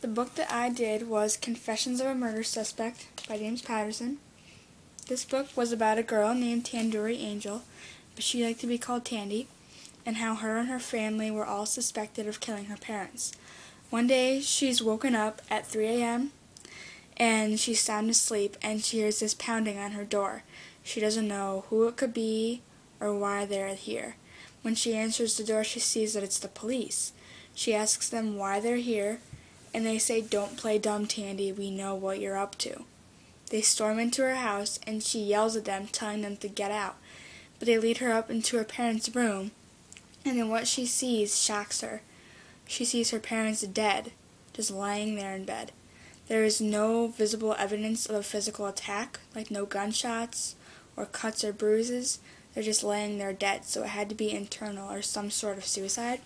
The book that I did was Confessions of a Murder Suspect by James Patterson. This book was about a girl named Tanduri Angel, but she liked to be called Tandy, and how her and her family were all suspected of killing her parents. One day, she's woken up at 3 a.m., and she's sound asleep, and she hears this pounding on her door. She doesn't know who it could be or why they're here. When she answers the door, she sees that it's the police. She asks them why they're here, and they say, "Don't play dumb, Tandy, we know what you're up to." They storm into her house, and she yells at them, telling them to get out. But they lead her up into her parents' room, and then what she sees shocks her. She sees her parents dead, just lying there in bed. There is no visible evidence of a physical attack, like no gunshots or cuts or bruises. They're just laying there dead, so it had to be internal or some sort of suicide.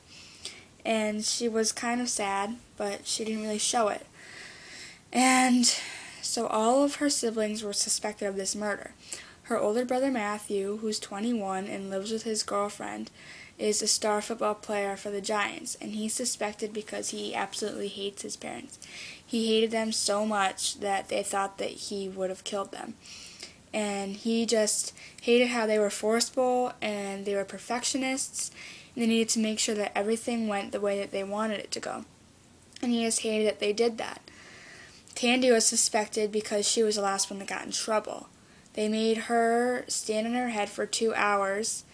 And she was kind of sad, but she didn't really show it. And so all of her siblings were suspected of this murder. Her older brother Matthew, who's 21 and lives with his girlfriend, is a star football player for the Giants, and he's suspected because he absolutely hates his parents. He hated them so much that they thought that he would have killed them. And he just hated how they were forceful and they were perfectionists, and they needed to make sure that everything went the way that they wanted it to go. And he just hated that they did that. Tandy was suspected because she was the last one that got in trouble. They made her stand on her head for 2 hours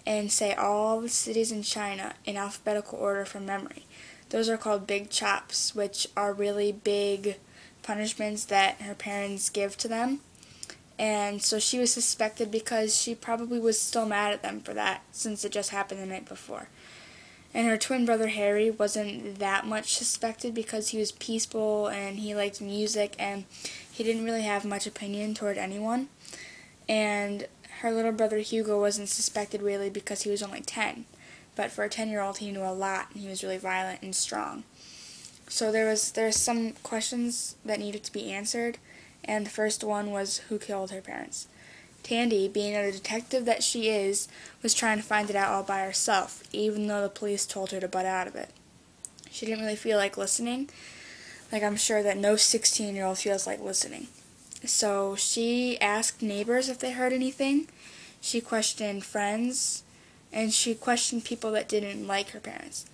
and say all the cities in China in alphabetical order from memory. Those are called big chops, which are really big punishments that her parents give to them. And so she was suspected because she probably was still mad at them for that, since it just happened the night before. And her twin brother Harry wasn't that much suspected because he was peaceful and he liked music and he didn't really have much opinion toward anyone. And her little brother Hugo wasn't suspected really because he was only 10. But for a 10-year-old, he knew a lot and he was really violent and strong. So there's some questions that needed to be answered, and the first one was who killed her parents. Tandy, being a detective that she is, was trying to find it out all by herself, even though the police told her to butt out of it. She didn't really feel like listening, like I'm sure that no 16-year-old feels like listening. So she asked neighbors if they heard anything, she questioned friends, and she questioned people that didn't like her parents.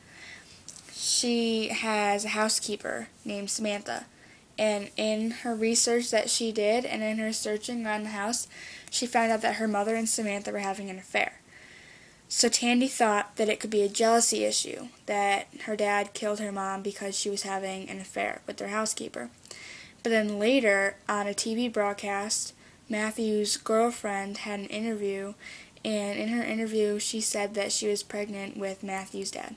She has a housekeeper named Samantha, and in her research that she did and in her searching around the house, she found out that her mother and Samantha were having an affair. So Tandy thought that it could be a jealousy issue, that her dad killed her mom because she was having an affair with their housekeeper. But then later, on a TV broadcast, Matthew's girlfriend had an interview, and in her interview she said that she was pregnant with Matthew's dad.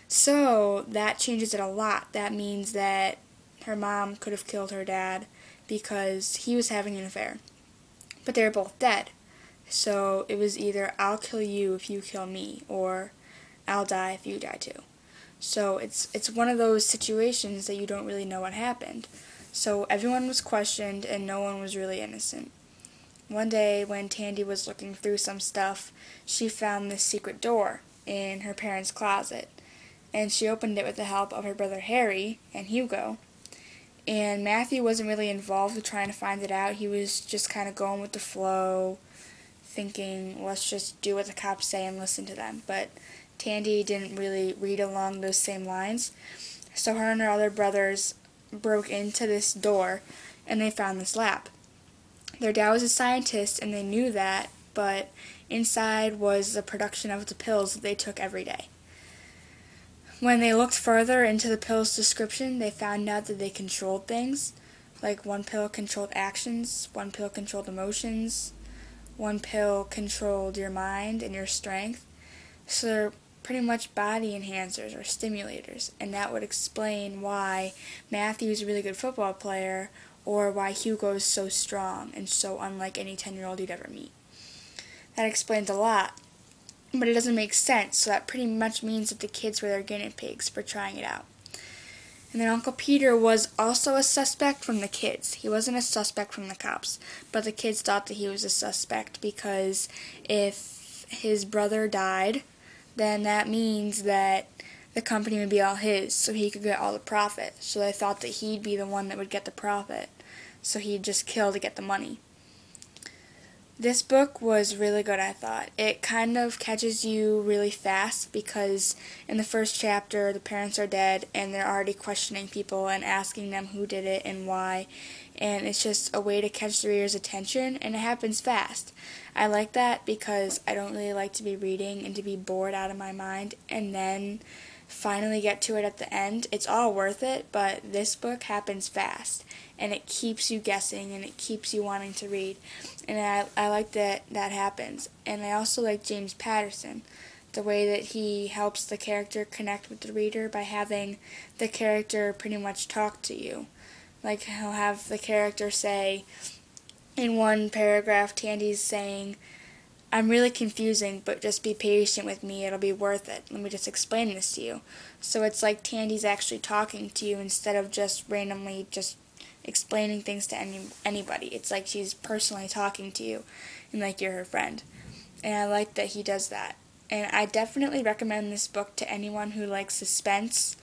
So that changes it a lot. That means that her mom could have killed her dad because he was having an affair. But they were both dead. So it was either I'll kill you if you kill me, or I'll die if you die too. So it's one of those situations that you don't really know what happened. So everyone was questioned and no one was really innocent. One day when Tandy was looking through some stuff, she found this secret door in her parents' closet. And she opened it with the help of her brother Harry and Hugo. And Matthew wasn't really involved with trying to find it out. He was just kind of going with the flow, thinking, let's just do what the cops say and listen to them. But Tandy didn't really read along those same lines. So her and her other brothers broke into this door, and they found this lab. Their dad was a scientist, and they knew that, but inside was the production of the pills that they took every day. When they looked further into the pill's description, they found out that they controlled things. Like one pill controlled actions, one pill controlled emotions, one pill controlled your mind and your strength. So they're pretty much body enhancers or stimulators, and that would explain why Matthew's a really good football player or why Hugo is so strong and so unlike any 10-year-old you'd ever meet. That explains a lot. But it doesn't make sense, so that pretty much means that the kids were their guinea pigs for trying it out. And then Uncle Peter was also a suspect from the kids. He wasn't a suspect from the cops, but the kids thought that he was a suspect because if his brother died, then that means that the company would be all his, so he could get all the profit. So they thought that he'd be the one that would get the profit, so he'd just kill to get the money. This book was really good, I thought. It kind of catches you really fast because in the first chapter, the parents are dead and they're already questioning people and asking them who did it and why. And it's just a way to catch the reader's attention, and it happens fast. I like that because I don't really like to be reading and to be bored out of my mind and then finally get to it at the end. It's all worth it, but this book happens fast, and it keeps you guessing, and it keeps you wanting to read. And I like that happens. And I also like James Patterson, the way that he helps the character connect with the reader by having the character pretty much talk to you. Like, he'll have the character say, in one paragraph, Tandy's saying, "I'm really confusing, but just be patient with me, it'll be worth it. Let me just explain this to you." So it's like Tandy's actually talking to you instead of just randomly just explaining things to anybody. It's like she's personally talking to you, and like you're her friend. And I like that he does that. And I definitely recommend this book to anyone who likes suspense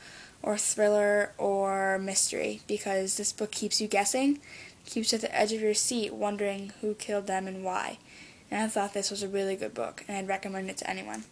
or thriller or mystery, because this book keeps you guessing, keeps you at the edge of your seat wondering who killed them and why. And I thought this was a really good book, and I'd recommend it to anyone.